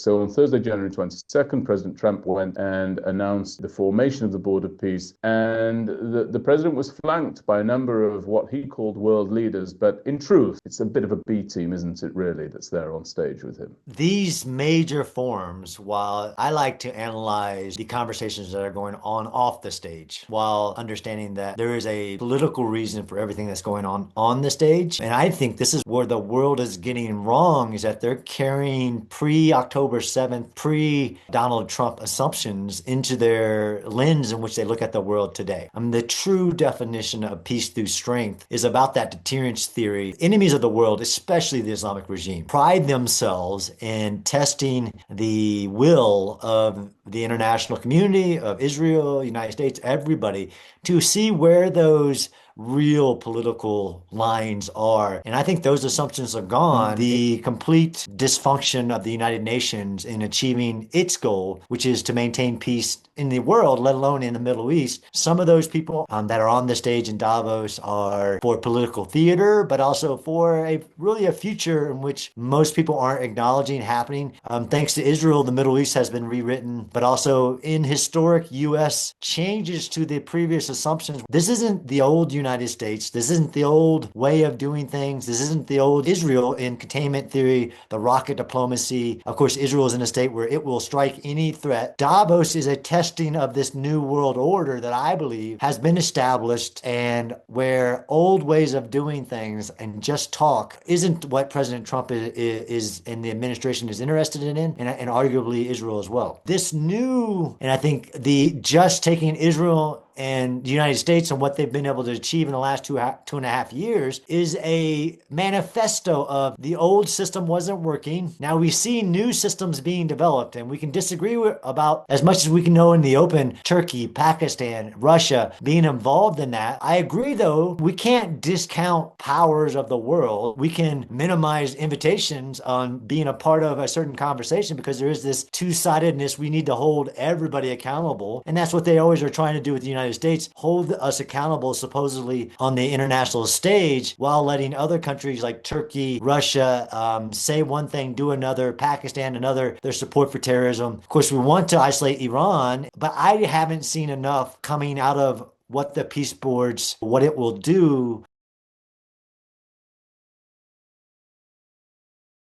So on Thursday, January 22nd, President Trump went and announced the formation of the Board of Peace. And the president was flanked by a number of what he called world leaders. But in truth, it's a bit of a B team, isn't it, really, that's there on stage with him? These major forums, while I like to analyze the conversations that are going on off the stage, while understanding that there is a political reason for everything that's going on the stage. And I think this is where the world is getting wrong, is that they're carrying pre-October 7th, pre-Donald Trump assumptions into their lens in which they look at the world today. I mean, the true definition of peace through strength is about that deterrence theory. Enemies of the world, especially the Islamic regime, pride themselves in testing the will of the international community, of Israel, United States, everybody, to see where those real political lines are. And I think those assumptions are gone. The complete dysfunction of the United Nations in achieving its goal, which is to maintain peace in the world, let alone in the Middle East. Some of those people that are on the stage in Davos are for political theater, but also for really a future in which most people aren't acknowledging happening. Thanks to Israel, the Middle East has been rewritten, but also in historic U.S. changes to the previous assumptions. This isn't the old United States. This isn't the old way of doing things. This isn't the old Israel in containment theory, the rocket diplomacy. Of course, Israel is in a state where it will strike any threat. Davos is a testing of this new world order that I believe has been established, and where old ways of doing things and just talk isn't what President Trump is and the administration is interested in, and arguably Israel as well. This new, and I think the just taking Israel and the United States and what they've been able to achieve in the last two and a half years is a manifesto of the old system wasn't working. Now we see new systems being developed, and we can disagree about as much as we can know in the open, Turkey, Pakistan, Russia being involved in that. I agree, though, we can't discount powers of the world. We can minimize invitations on being a part of a certain conversation because there is this two-sidedness. We need to hold everybody accountable, and that's what they always are trying to do with the United States, hold us accountable supposedly on the international stage while letting other countries like Turkey, Russia say one thing, do another, Pakistan another, their support for terrorism. Of course, we want to isolate Iran, but I haven't seen enough coming out of what the peace boards, what it will do